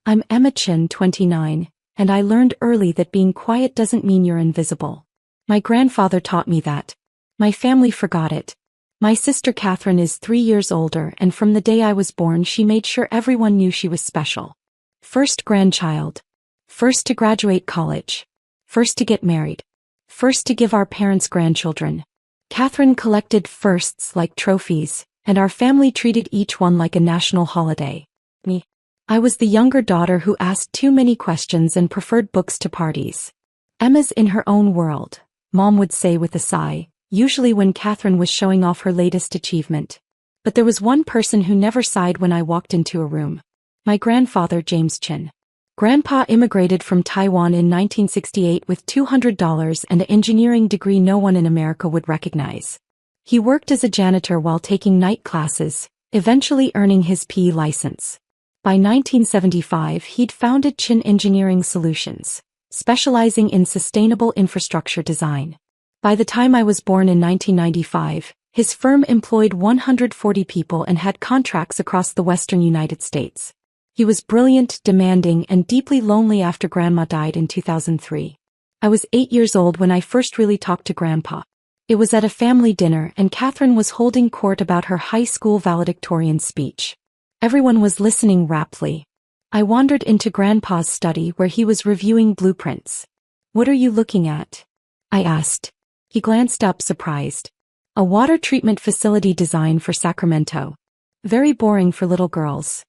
I'm Emma Chin, 29, and I learned early that being quiet doesn't mean you're invisible. My grandfather taught me that. My family forgot it. My sister Catherine is 3 years older, and from the day I was born she made sure everyone knew she was special. First grandchild. First to graduate college. First to get married. First to give our parents grandchildren. Catherine collected firsts like trophies, and our family treated each one like a national holiday. Me. I was the younger daughter who asked too many questions and preferred books to parties. Emma's in her own world, Mom would say with a sigh, usually when Catherine was showing off her latest achievement. But there was one person who never sighed when I walked into a room. My grandfather, James Chin. Grandpa immigrated from Taiwan in 1968 with $200 and an engineering degree no one in America would recognize. He worked as a janitor while taking night classes, eventually earning his PE license. By 1975 he'd founded Chin Engineering Solutions, specializing in sustainable infrastructure design. By the time I was born in 1995, his firm employed 140 people and had contracts across the western United States. He was brilliant, demanding, and deeply lonely after Grandma died in 2003. I was 8 years old when I first really talked to Grandpa. It was at a family dinner and Catherine was holding court about her high school valedictorian speech. Everyone was listening raptly. I wandered into Grandpa's study where he was reviewing blueprints. "What are you looking at?" I asked. He glanced up surprised. "A water treatment facility design for Sacramento. Very boring for little girls.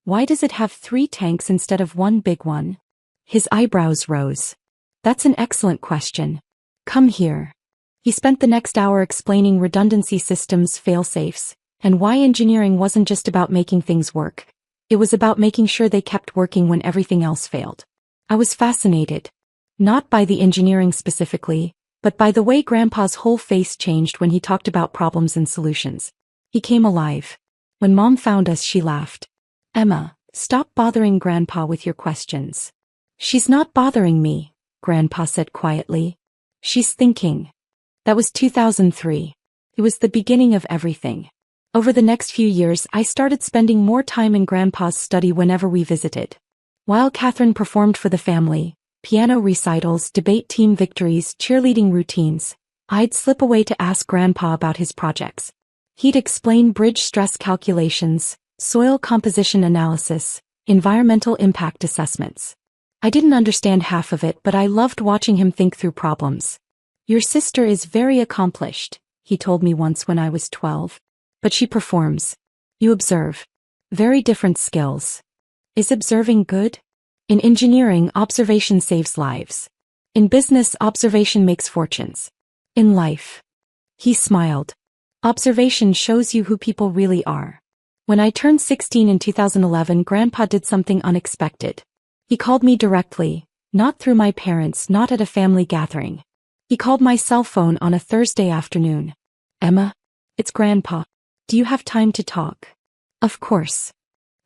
Why does it have 3 tanks instead of one big one?" His eyebrows rose. "That's an excellent question. Come here." He spent the next hour explaining redundancy systems, fail-safes, and why engineering wasn't just about making things work. It was about making sure they kept working when everything else failed. I was fascinated. Not by the engineering specifically, but by the way Grandpa's whole face changed when he talked about problems and solutions. He came alive. When Mom found us, she laughed. "Emma, stop bothering Grandpa with your questions." "She's not bothering me," Grandpa said quietly. "She's thinking." That was 2003. It was the beginning of everything. Over the next few years I started spending more time in Grandpa's study whenever we visited. While Catherine performed for the family, piano recitals, debate team victories, cheerleading routines, I'd slip away to ask Grandpa about his projects. He'd explain bridge stress calculations, soil composition analysis, environmental impact assessments. I didn't understand half of it, but I loved watching him think through problems. "Your sister is very accomplished," he told me once when I was 12. "But she performs. You observe. Very different skills. Is observing good? In engineering, observation saves lives. In business, observation makes fortunes. In life." He smiled. "Observation shows you who people really are." When I turned 16 in 2011, Grandpa did something unexpected. He called me directly, not through my parents, not at a family gathering. He called my cell phone on a Thursday afternoon. "Emma, it's Grandpa. Do you have time to talk?" "Of course."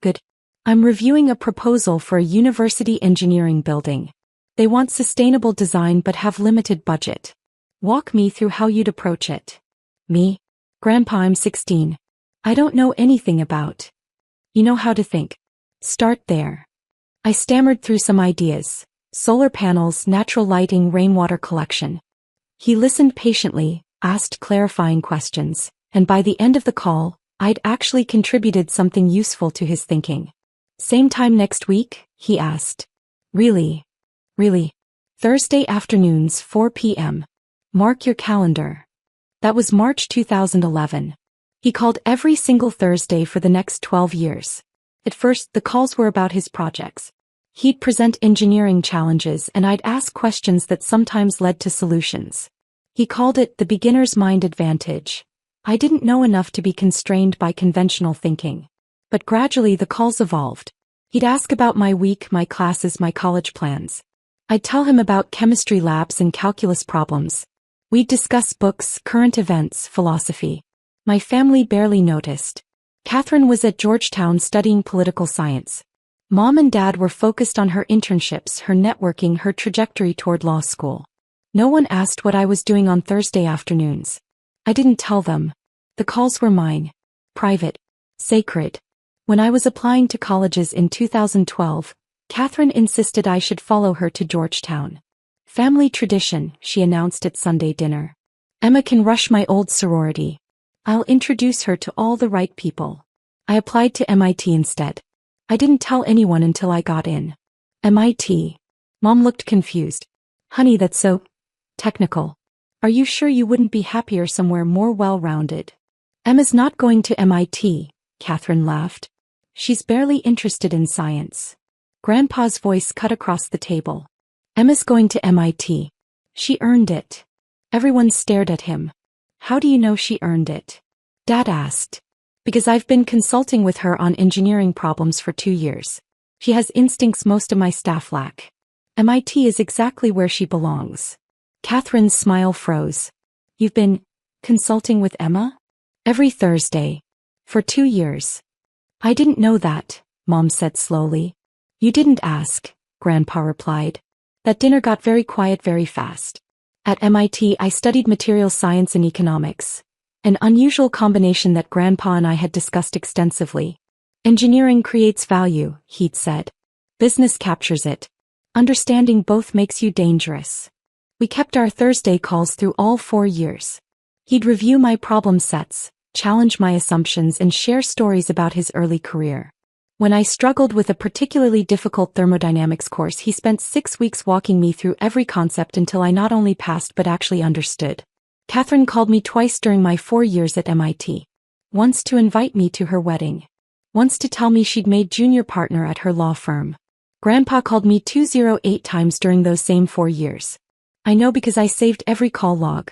"Good. I'm reviewing a proposal for a university engineering building. They want sustainable design but have limited budget. Walk me through how you'd approach it." "Me? Grandpa, I'm 16. I don't know anything about." "You know how to think. Start there." I stammered through some ideas. Solar panels, natural lighting, rainwater collection. He listened patiently, asked clarifying questions, and by the end of the call, I'd actually contributed something useful to his thinking. "Same time next week?" he asked. Really? Thursday afternoons, 4 p.m. Mark your calendar." That was March 2011. He called every single Thursday for the next 12 years. At first, the calls were about his projects. He'd present engineering challenges and I'd ask questions that sometimes led to solutions. He called it the beginner's mind advantage. I didn't know enough to be constrained by conventional thinking. But gradually the calls evolved. He'd ask about my week, my classes, my college plans. I'd tell him about chemistry labs and calculus problems. We'd discuss books, current events, philosophy. My family barely noticed. Catherine was at Georgetown studying political science. Mom and Dad were focused on her internships, her networking, her trajectory toward law school. No one asked what I was doing on Thursday afternoons. I didn't tell them. The calls were mine. Private. Sacred. When I was applying to colleges in 2012, Catherine insisted I should follow her to Georgetown. Family tradition, she announced at Sunday dinner. Emma can rush my old sorority. I'll introduce her to all the right people. I applied to MIT instead. I didn't tell anyone until I got in. MIT. Mom looked confused. Honey, that's so technical. Are you sure you wouldn't be happier somewhere more well-rounded? Emma's not going to MIT, Catherine laughed. She's barely interested in science. Grandpa's voice cut across the table. Emma's going to MIT. She earned it. Everyone stared at him. How do you know she earned it? Dad asked. Because I've been consulting with her on engineering problems for 2 years. She has instincts most of my staff lack. MIT is exactly where she belongs. Catherine's smile froze. You've been consulting with Emma? Every Thursday. For 2 years. I didn't know that, Mom said slowly. You didn't ask, Grandpa replied. That dinner got very quiet very fast. At MIT I studied material science and economics. An unusual combination that Grandpa and I had discussed extensively. Engineering creates value, he'd said. Business captures it. Understanding both makes you dangerous. We kept our Thursday calls through all 4 years. He'd review my problem sets, challenge my assumptions and share stories about his early career. When I struggled with a particularly difficult thermodynamics course, he spent 6 weeks walking me through every concept until I not only passed but actually understood. Catherine called me twice during my 4 years at MIT. Once to invite me to her wedding. Once to tell me she'd made junior partner at her law firm. Grandpa called me 208 times during those same 4 years. I know because I saved every call log.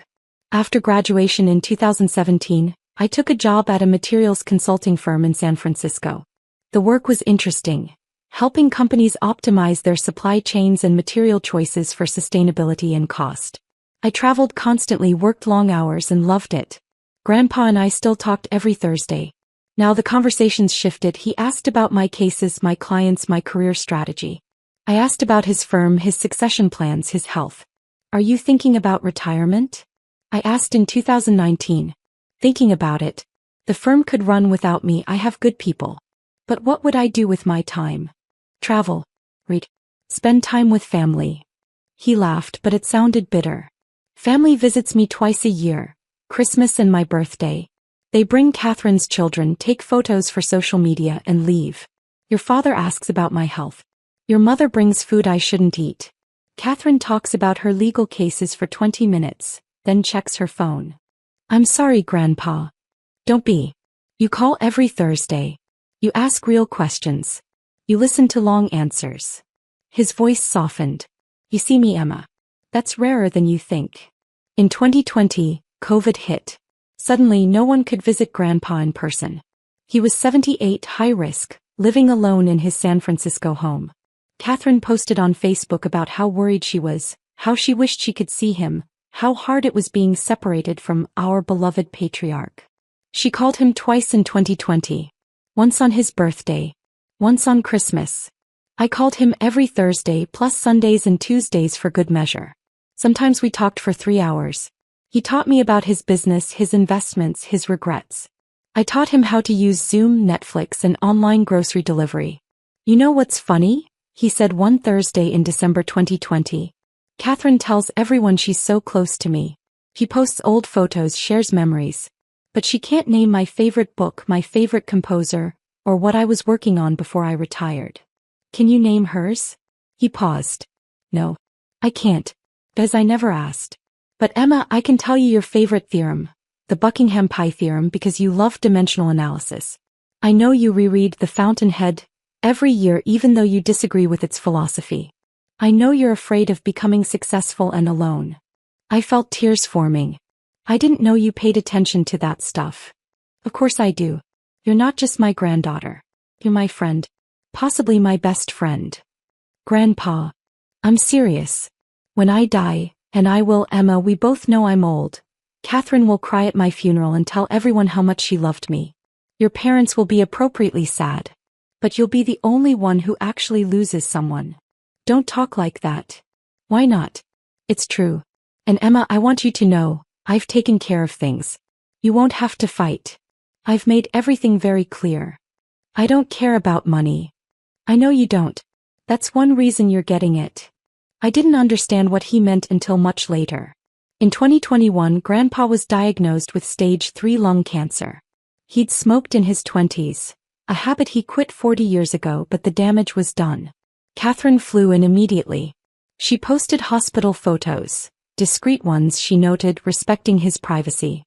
After graduation in 2017, I took a job at a materials consulting firm in San Francisco. The work was interesting, helping companies optimize their supply chains and material choices for sustainability and cost. I traveled constantly, worked long hours and loved it. Grandpa and I still talked every Thursday. Now the conversations shifted. He asked about my cases, my clients, my career strategy. I asked about his firm, his succession plans, his health. Are you thinking about retirement? I asked in 2019. Thinking about it. The firm could run without me. I have good people. But what would I do with my time? Travel. Read. Spend time with family. He laughed, but it sounded bitter. Family visits me twice a year, Christmas and my birthday. They bring Catherine's children, take photos for social media and leave. Your father asks about my health. Your mother brings food I shouldn't eat. Catherine talks about her legal cases for 20 minutes, then checks her phone. I'm sorry, Grandpa. Don't be. You call every Thursday. You ask real questions. You listen to long answers. His voice softened. You see me, Emma. That's rarer than you think. In 2020, COVID hit. Suddenly no one could visit Grandpa in person. He was 78, high risk, living alone in his San Francisco home. Catherine posted on Facebook about how worried she was, how she wished she could see him, how hard it was being separated from our beloved patriarch. She called him twice in 2020. Once on his birthday. Once on Christmas. I called him every Thursday plus Sundays and Tuesdays for good measure. Sometimes we talked for 3 hours. He taught me about his business, his investments, his regrets. I taught him how to use Zoom, Netflix, and online grocery delivery. You know what's funny? He said one Thursday in December 2020. Catherine tells everyone she's so close to me. She posts old photos, shares memories. But she can't name my favorite book, my favorite composer, or what I was working on before I retired. Can you name hers? He paused. No. I can't. Because I never asked. But Emma, I can tell you your favorite theorem, the Buckingham Pi theorem, because you love dimensional analysis. I know you reread The Fountainhead every year even though you disagree with its philosophy. I know you're afraid of becoming successful and alone. I felt tears forming. I didn't know you paid attention to that stuff. Of course I do. You're not just my granddaughter. You're my friend. Possibly my best friend. Grandpa. I'm serious. When I die, and I will, Emma, we both know I'm old. Catherine will cry at my funeral and tell everyone how much she loved me. Your parents will be appropriately sad. But you'll be the only one who actually loses someone. Don't talk like that. Why not? It's true. And Emma, I want you to know, I've taken care of things. You won't have to fight. I've made everything very clear. I don't care about money. I know you don't. That's one reason you're getting it. I didn't understand what he meant until much later. In 2021, Grandpa was diagnosed with stage 3 lung cancer. He'd smoked in his 20s, a habit he quit 40 years ago, but the damage was done. Catherine flew in immediately. She posted hospital photos, discreet ones she noted, respecting his privacy.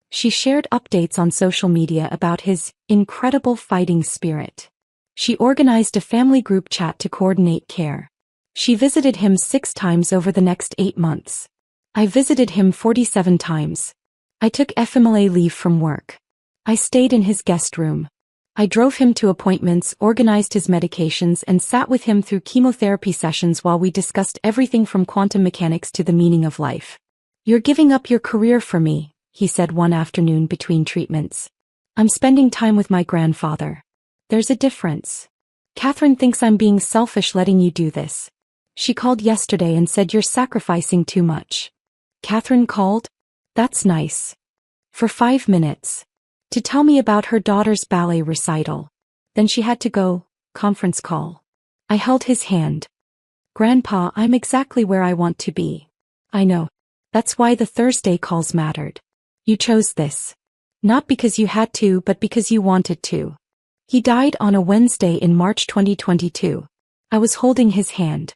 She shared updates on social media about his incredible fighting spirit. She organized a family group chat to coordinate care. She visited him 6 times over the next 8 months. I visited him 47 times. I took FMLA leave from work. I stayed in his guest room. I drove him to appointments, organized his medications, and sat with him through chemotherapy sessions while we discussed everything from quantum mechanics to the meaning of life. "You're giving up your career for me," he said one afternoon between treatments. "I'm spending time with my grandfather. There's a difference. Catherine thinks I'm being selfish letting you do this. She called yesterday and said you're sacrificing too much." Catherine called? That's nice. For 5 minutes. To tell me about her daughter's ballet recital. Then she had to go. Conference call. I held his hand. "Grandpa, I'm exactly where I want to be." "I know. That's why the Thursday calls mattered. You chose this. Not because you had to, but because you wanted to." He died on a Wednesday in March 2022. I was holding his hand.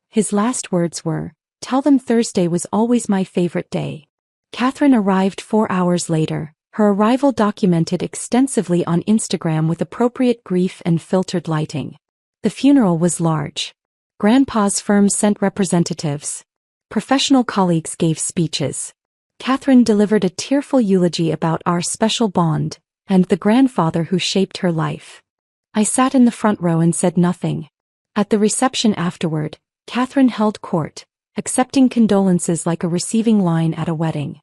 His last words were, "Tell them Thursday was always my favorite day." Catherine arrived 4 hours later, her arrival documented extensively on Instagram with appropriate grief and filtered lighting. The funeral was large. Grandpa's firm sent representatives. Professional colleagues gave speeches. Catherine delivered a tearful eulogy about our special bond and the grandfather who shaped her life. I sat in the front row and said nothing. At the reception afterward, Catherine held court, accepting condolences like a receiving line at a wedding.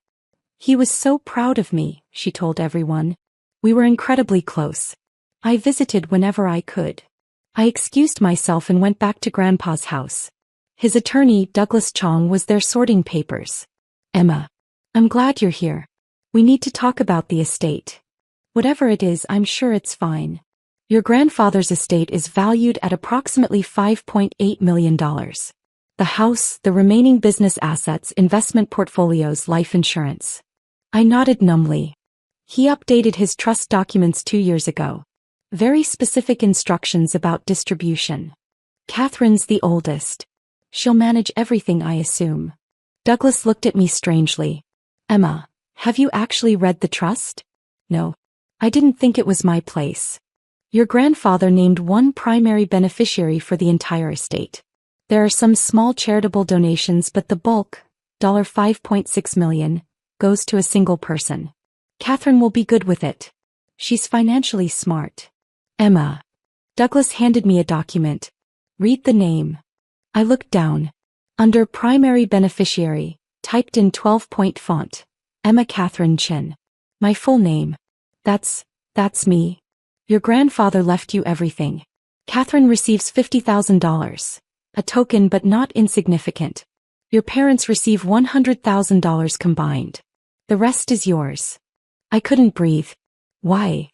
"He was so proud of me," she told everyone. "We were incredibly close. I visited whenever I could. I excused myself and went back to Grandpa's house. His attorney, Douglas Chong, was there sorting papers. Emma, I'm glad you're here. We need to talk about the estate. Whatever it is, I'm sure it's fine. Your grandfather's estate is valued at approximately $5.8 million. The house, the remaining business assets, investment portfolios, life insurance." I nodded numbly. He updated his trust documents 2 years ago. Very specific instructions about distribution. Catherine's the oldest. She'll manage everything, I assume. Douglas looked at me strangely. "Emma, have you actually read the trust?" "No. I didn't think it was my place. Your grandfather named one primary beneficiary for the entire estate. There are some small charitable donations, but the bulk, $5.6 million, goes to a single person. Catherine will be good with it. She's financially smart." "Emma." Douglas handed me a document. "Read the name." I looked down. Under primary beneficiary, typed in 12-point font, Emma Catherine Chin. My full name. That's me. Your grandfather left you everything. Catherine receives $50,000. A token but not insignificant. Your parents receive $100,000 combined. The rest is yours. I couldn't breathe. "Why?"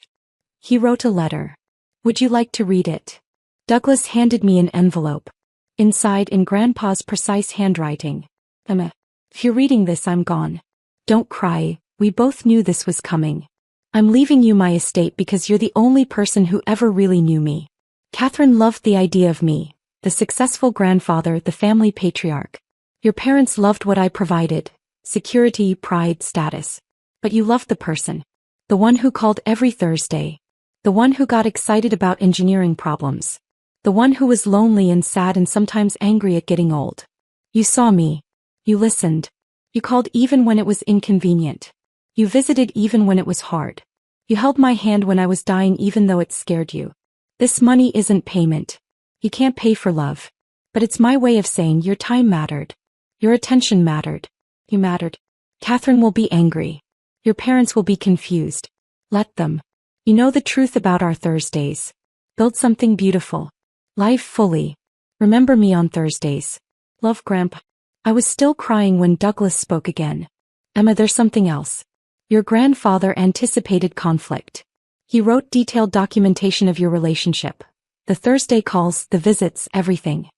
He wrote a letter. "Would you like to read it?" Douglas handed me an envelope. Inside, in Grandpa's precise handwriting, "Emma, if you're reading this, I'm gone. Don't cry, we both knew this was coming. I'm leaving you my estate because you're the only person who ever really knew me. Catherine loved the idea of me, the successful grandfather, the family patriarch. Your parents loved what I provided, security, pride, status. But you loved the person. The one who called every Thursday. The one who got excited about engineering problems. The one who was lonely and sad and sometimes angry at getting old. You saw me. You listened. You called even when it was inconvenient. You visited even when it was hard. You held my hand when I was dying even though it scared you. This money isn't payment. You can't pay for love. But it's my way of saying your time mattered. Your attention mattered. You mattered. Catherine will be angry. Your parents will be confused. Let them. You know the truth about our Thursdays. Build something beautiful. Live fully. Remember me on Thursdays. Love, Grandpa." I was still crying when Douglas spoke again. "Emma, there's something else. Your grandfather anticipated conflict. He wrote detailed documentation of your relationship. The Thursday calls, the visits, everything.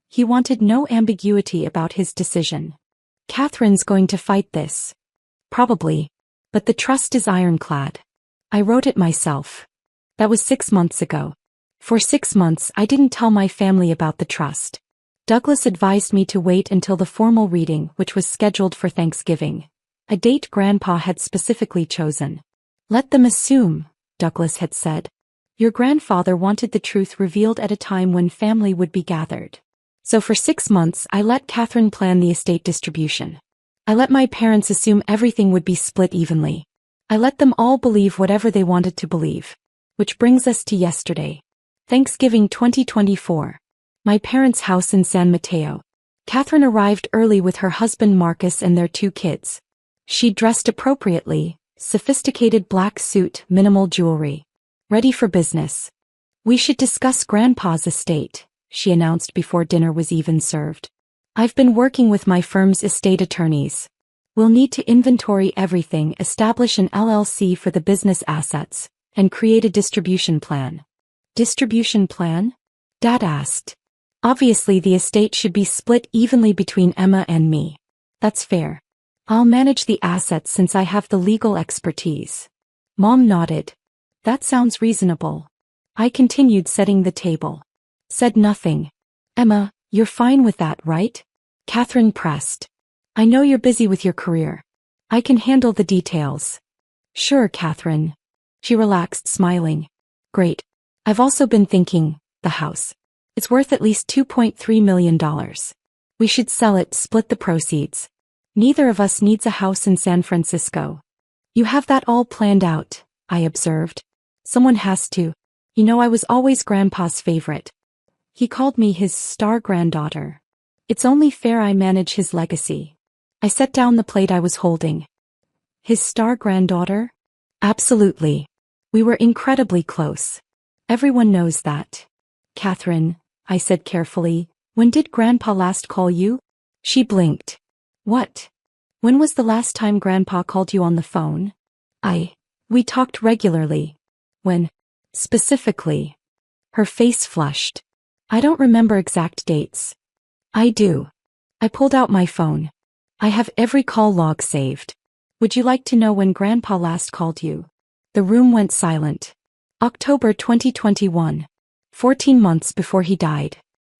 He wanted no ambiguity about his decision. Catherine's going to fight this. Probably. But the trust is ironclad. I wrote it myself. That was 6 months ago. For 6 months I didn't tell my family about the trust. Douglas advised me to wait until the formal reading, which was scheduled for Thanksgiving, a date Grandpa had specifically chosen. Let them assume, Douglas had said. Your grandfather wanted the truth revealed at a time when family would be gathered. So for 6 months I let Catherine plan the estate distribution. I let my parents assume everything would be split evenly. I let them all believe whatever they wanted to believe. Which brings us to yesterday. Thanksgiving 2024. My parents' house in San Mateo. Catherine arrived early with her husband Marcus and their 2 kids. She dressed appropriately, sophisticated black suit, minimal jewelry. Ready for business. We should discuss Grandpa's estate, she announced before dinner was even served. I've been working with my firm's estate attorneys. We'll need to inventory everything, establish an LLC for the business assets, and create a distribution plan. Distribution plan? Dad asked. Obviously the estate should be split evenly between Emma and me. That's fair. I'll manage the assets since I have the legal expertise. Mom nodded. That sounds reasonable. I continued setting the table. Said nothing. Emma, you're fine with that, right? Catherine pressed. I know you're busy with your career. I can handle the details. Sure, Catherine. She relaxed, smiling. Great. I've also been thinking, the house. It's worth at least $2.3 million. We should sell it, split the proceeds. Neither of us needs a house in San Francisco. You have that all planned out, I observed. Someone has to. You know, I was always Grandpa's favorite. He called me his star granddaughter. It's only fair I manage his legacy. I set down the plate I was holding. His star granddaughter? Absolutely. We were incredibly close. Everyone knows that. Catherine, I said carefully, when did Grandpa last call you? She blinked. What? When was the last time Grandpa called you on the phone? We talked regularly. When? Specifically. Her face flushed. I don't remember exact dates. I do. I pulled out my phone. I have every call log saved. Would you like to know when Grandpa last called you? The room went silent. October 2021. 14 months before he died.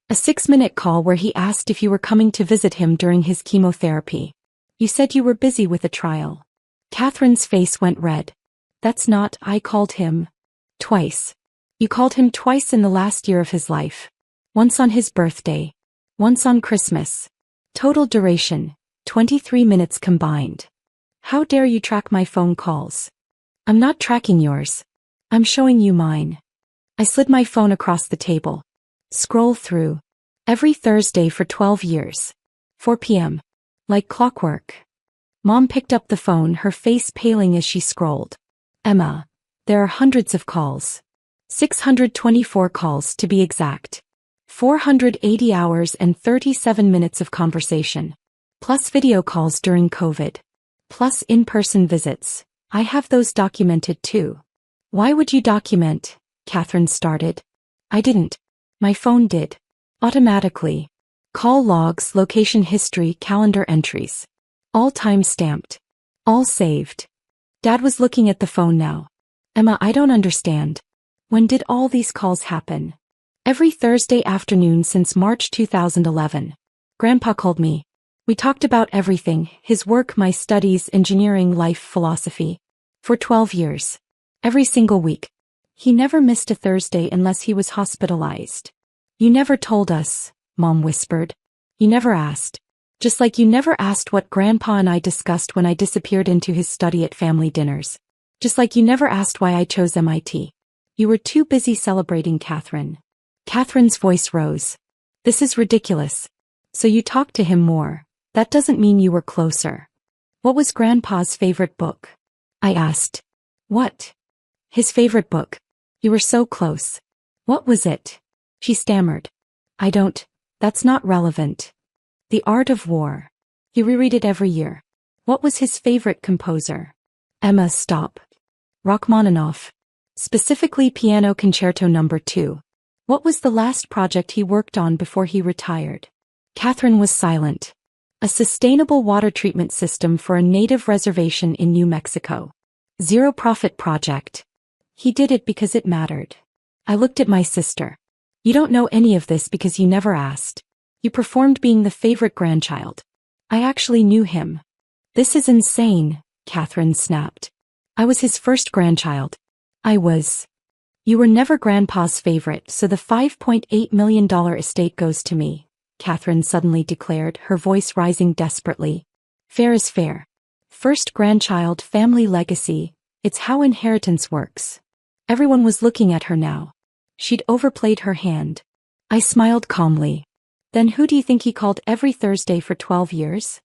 A 6-minute call where he asked if you were coming to visit him during his chemotherapy. You said you were busy with a trial. Catherine's face went red. That's not, I called him. Twice. You called him twice in the last year of his life. Once on his birthday. Once on Christmas. Total duration, 23 minutes combined. How dare you track my phone calls? I'm not tracking yours. I'm showing you mine. I slid my phone across the table. Scroll through. Every Thursday for 12 years. 4 p.m. Like clockwork. Mom picked up the phone, her face paling as she scrolled. Emma, there are hundreds of calls. 624 calls to be exact. 480 hours and 37 minutes of conversation. Plus video calls during COVID. Plus in-person visits. I have those documented too. Why would you document? Catherine started. I didn't. My phone did. Automatically. Call logs, location history, calendar entries. All time-stamped. All saved. Dad was looking at the phone now. Emma, I don't understand. When did all these calls happen? Every Thursday afternoon since March 2011. Grandpa called me. We talked about everything, his work, my studies, engineering, life, philosophy. For 12 years. Every single week. He never missed a Thursday unless he was hospitalized. You never told us, Mom whispered. You never asked. Just like you never asked what Grandpa and I discussed when I disappeared into his study at family dinners. Just like you never asked why I chose MIT. You were too busy celebrating Catherine. Catherine's voice rose. This is ridiculous. So you talked to him more. That doesn't mean you were closer. What was Grandpa's favorite book? I asked. What? His favorite book. You were so close. What was it? She stammered. That's not relevant. The Art of War. You reread it every year. What was his favorite composer? Emma, stop. Rachmaninoff. Specifically Piano Concerto No. 2. What was the last project he worked on before he retired? Catherine was silent. A sustainable water treatment system for a native reservation in New Mexico. Zero-profit project. He did it because it mattered. I looked at my sister. You don't know any of this because you never asked. You performed being the favorite grandchild. I actually knew him. This is insane, Catherine snapped. I was his first grandchild. I was. You were never Grandpa's favorite, so the $5.8 million estate goes to me, Catherine suddenly declared, her voice rising desperately. Fair is fair. First grandchild, family legacy, it's how inheritance works. Everyone was looking at her now. She'd overplayed her hand. I smiled calmly. Then who do you think he called every Thursday for 12 years?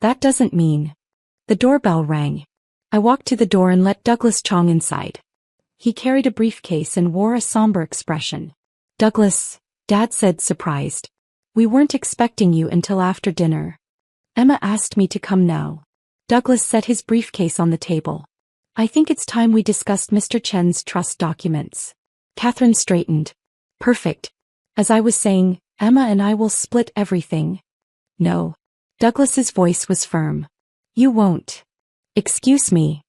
That doesn't mean. The doorbell rang. I walked to the door and let Douglas Chong inside. He carried a briefcase and wore a somber expression. Douglas, Dad said, surprised. We weren't expecting you until after dinner. Emma asked me to come now. Douglas set his briefcase on the table. I think it's time we discussed Mr. Chen's trust documents. Catherine straightened. Perfect. As I was saying, Emma and I will split everything. No. Douglas's voice was firm. You won't. Excuse me.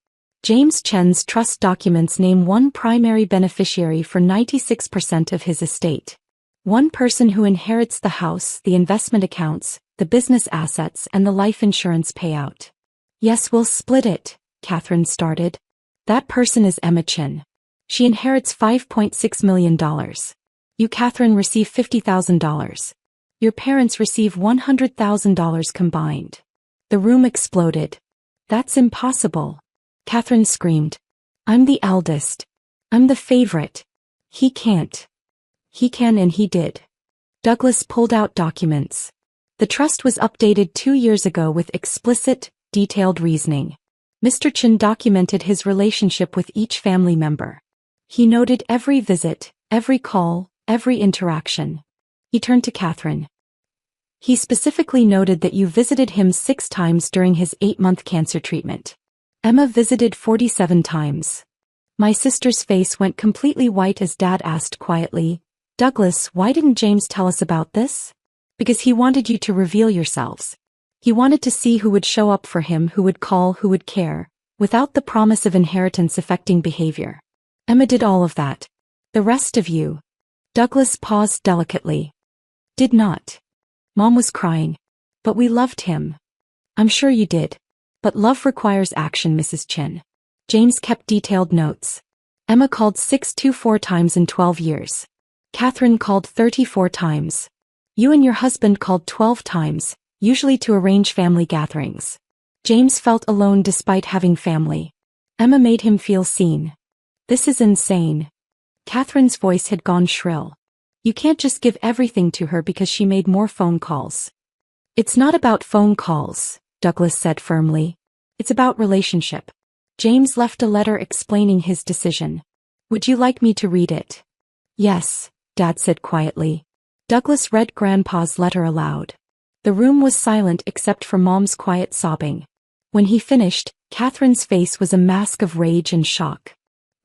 James Chen's trust documents name one primary beneficiary for 96% of his estate. One person who inherits the house, the investment accounts, the business assets, and the life insurance payout. Yes, we'll split it, Catherine started. That person is Emma Chen. She inherits $5.6 million. You, Catherine, receive $50,000. Your parents receive $100,000 combined. The room exploded. That's impossible. Catherine screamed. I'm the eldest. I'm the favorite. He can't. He can and he did. Douglas pulled out documents. The trust was updated 2 years ago with explicit, detailed reasoning. Mr. Chen documented his relationship with each family member. He noted every visit, every call, every interaction. He turned to Catherine. He specifically noted that you visited him 6 times during his 8-month cancer treatment. Emma visited 47 times. My sister's face went completely white as Dad asked quietly, Douglas, why didn't James tell us about this? Because he wanted you to reveal yourselves. He wanted to see who would show up for him, who would call, who would care, without the promise of inheritance affecting behavior. Emma did all of that. The rest of you. Douglas paused delicately. Did not. Mom was crying. But we loved him. I'm sure you did. But love requires action, Mrs. Chen. James kept detailed notes. Emma called 624 times in 12 years. Catherine called 34 times. You and your husband called 12 times, usually to arrange family gatherings. James felt alone despite having family. Emma made him feel seen. This is insane. Catherine's voice had gone shrill. You can't just give everything to her because she made more phone calls. It's not about phone calls, Douglas said firmly. It's about relationship. James left a letter explaining his decision. Would you like me to read it? Yes, Dad said quietly. Douglas read Grandpa's letter aloud. The room was silent except for Mom's quiet sobbing. When he finished, Catherine's face was a mask of rage and shock.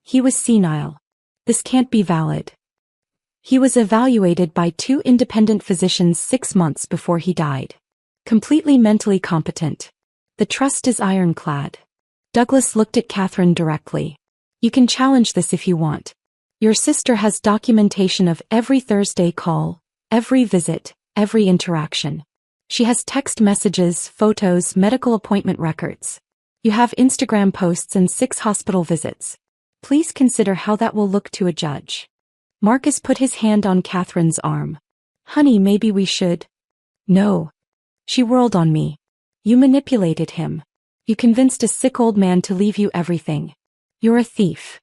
He was senile. This can't be valid. He was evaluated by 2 independent physicians 6 months before he died. Completely mentally competent. The trust is ironclad. Douglas looked at Catherine directly. You can challenge this if you want. Your sister has documentation of every Thursday call, every visit, every interaction. She has text messages, photos, medical appointment records. You have Instagram posts and 6 hospital visits. Please consider how that will look to a judge. Marcus put his hand on Catherine's arm. Honey, maybe we should. No. She whirled on me. You manipulated him. You convinced a sick old man to leave you everything. You're a thief.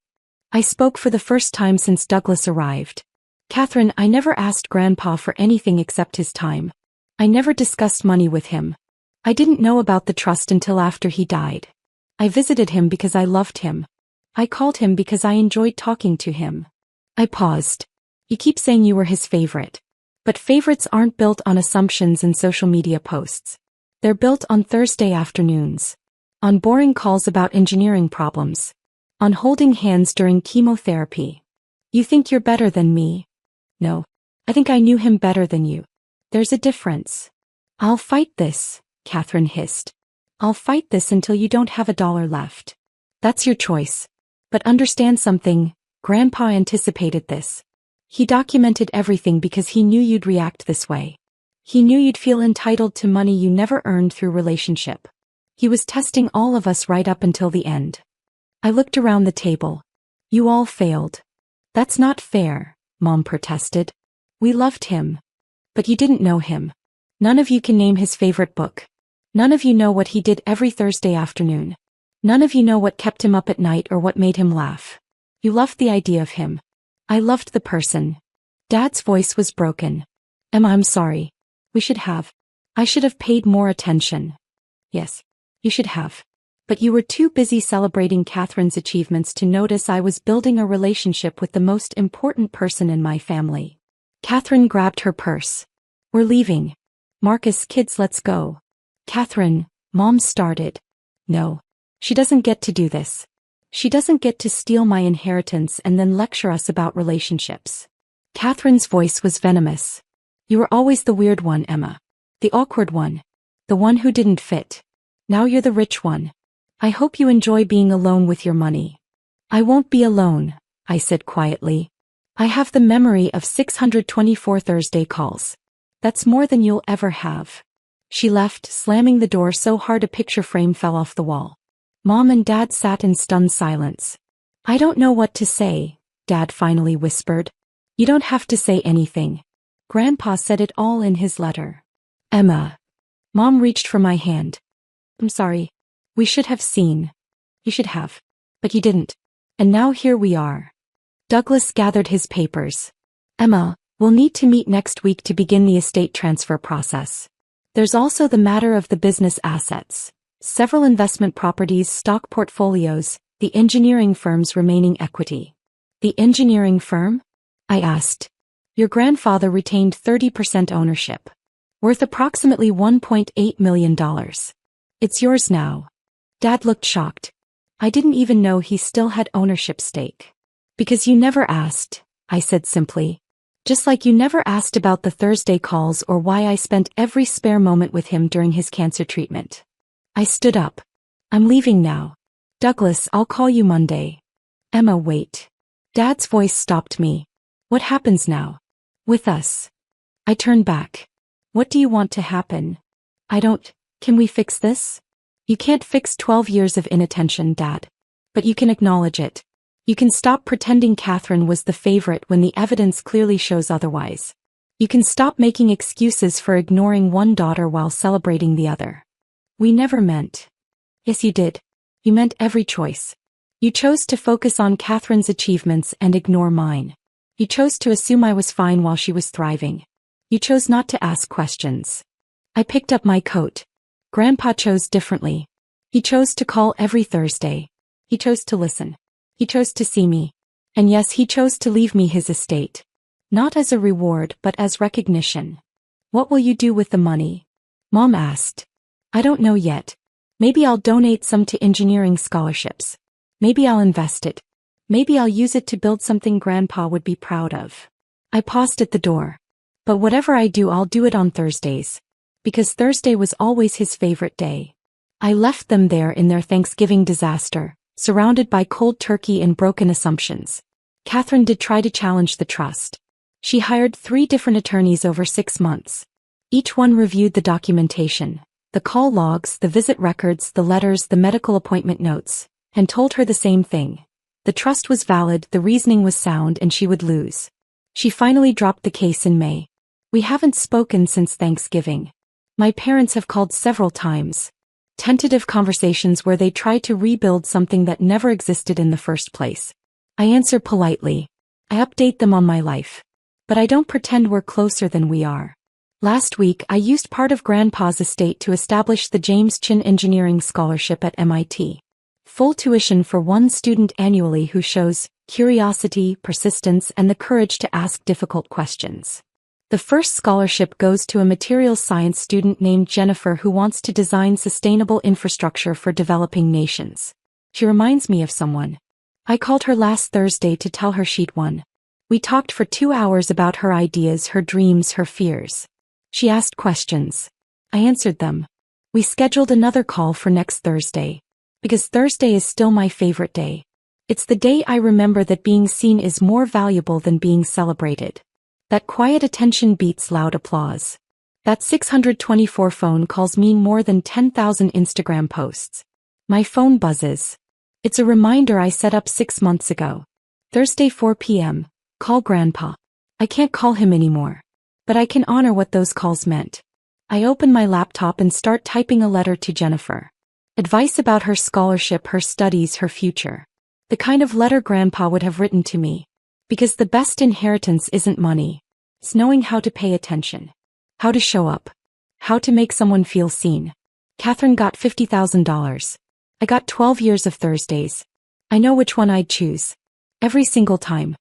I spoke for the first time since Douglas arrived. Catherine, I never asked Grandpa for anything except his time. I never discussed money with him. I didn't know about the trust until after he died. I visited him because I loved him. I called him because I enjoyed talking to him. I paused. You keep saying you were his favorite. But favorites aren't built on assumptions and social media posts. They're built on Thursday afternoons. On boring calls about engineering problems. On holding hands during chemotherapy. You think you're better than me? No. I think I knew him better than you. There's a difference. I'll fight this, Catherine hissed. I'll fight this until you don't have $1 left. That's your choice. But understand something, Grandpa anticipated this. He documented everything because he knew you'd react this way. He knew you'd feel entitled to money you never earned through relationship. He was testing all of us right up until the end. I looked around the table. You all failed. That's not fair, Mom protested. We loved him. But you didn't know him. None of you can name his favorite book. None of you know what he did every Thursday afternoon. None of you know what kept him up at night or what made him laugh. You loved the idea of him. I loved the person. Dad's voice was broken. Emma, I'm sorry. I should have paid more attention. Yes, you should have. But you were too busy celebrating Catherine's achievements to notice I was building a relationship with the most important person in my family. Catherine grabbed her purse. We're leaving. Marcus, kids, let's go. Catherine, Mom started. No. She doesn't get to do this. She doesn't get to steal my inheritance and then lecture us about relationships. Catherine's voice was venomous. You were always the weird one, Emma. The awkward one. The one who didn't fit. Now you're the rich one. I hope you enjoy being alone with your money. I won't be alone, I said quietly. I have the memory of 624 Thursday calls. That's more than you'll ever have. She left, slamming the door so hard a picture frame fell off the wall. Mom and Dad sat in stunned silence. I don't know what to say, Dad finally whispered. You don't have to say anything. Grandpa said it all in his letter. Emma. Mom reached for my hand. I'm sorry. We should have seen. You should have. But you didn't. And now here we are. Douglas gathered his papers. Emma, we'll need to meet next week to begin the estate transfer process. There's also the matter of the business assets. Several investment properties, stock portfolios, the engineering firm's remaining equity. The engineering firm? I asked. Your grandfather retained 30% ownership. Worth approximately $1.8 million. It's yours now. Dad looked shocked. I didn't even know he still had ownership stake. Because you never asked, I said simply. Just like you never asked about the Thursday calls or why I spent every spare moment with him during his cancer treatment. I stood up. I'm leaving now. Douglas, I'll call you Monday. Emma, wait. Dad's voice stopped me. What happens now? With us. I turned back. What do you want to happen? Can we fix this? You can't fix 12 years of inattention, Dad. But you can acknowledge it. You can stop pretending Catherine was the favorite when the evidence clearly shows otherwise. You can stop making excuses for ignoring one daughter while celebrating the other. We never meant. Yes, you did. You meant every choice. You chose to focus on Catherine's achievements and ignore mine. You chose to assume I was fine while she was thriving. You chose not to ask questions. I picked up my coat. Grandpa chose differently. He chose to call every Thursday. He chose to listen. He chose to see me. And yes, he chose to leave me his estate. Not as a reward, but as recognition. What will you do with the money? Mom asked. I don't know yet. Maybe I'll donate some to engineering scholarships. Maybe I'll invest it. Maybe I'll use it to build something Grandpa would be proud of. I paused at the door. But whatever I do, I'll do it on Thursdays. Because Thursday was always his favorite day. I left them there in their Thanksgiving disaster, surrounded by cold turkey and broken assumptions. Catherine did try to challenge the trust. She hired 3 different attorneys over 6 months. Each one reviewed the documentation, the call logs, the visit records, the letters, the medical appointment notes, and told her the same thing. The trust was valid, the reasoning was sound, and she would lose. She finally dropped the case in May. We haven't spoken since Thanksgiving. My parents have called several times. Tentative conversations where they try to rebuild something that never existed in the first place. I answer politely. I update them on my life. But I don't pretend we're closer than we are. Last week, I used part of Grandpa's estate to establish the James Chin Engineering Scholarship at MIT. Full tuition for one student annually who shows curiosity, persistence, and the courage to ask difficult questions. The first scholarship goes to a materials science student named Jennifer who wants to design sustainable infrastructure for developing nations. She reminds me of someone. I called her last Thursday to tell her she'd won. We talked for 2 hours about her ideas, her dreams, her fears. She asked questions. I answered them. We scheduled another call for next Thursday. Because Thursday is still my favorite day. It's the day I remember that being seen is more valuable than being celebrated. That quiet attention beats loud applause. That 624 phone calls mean more than 10,000 Instagram posts. My phone buzzes. It's a reminder I set up 6 months ago. Thursday 4 p.m. Call Grandpa. I can't call him anymore. But I can honor what those calls meant. I open my laptop and start typing a letter to Jennifer. Advice about her scholarship, her studies, her future. The kind of letter Grandpa would have written to me. Because the best inheritance isn't money. It's knowing how to pay attention. How to show up. How to make someone feel seen. Catherine got $50,000. I got 12 years of Thursdays. I know which one I'd choose. Every single time.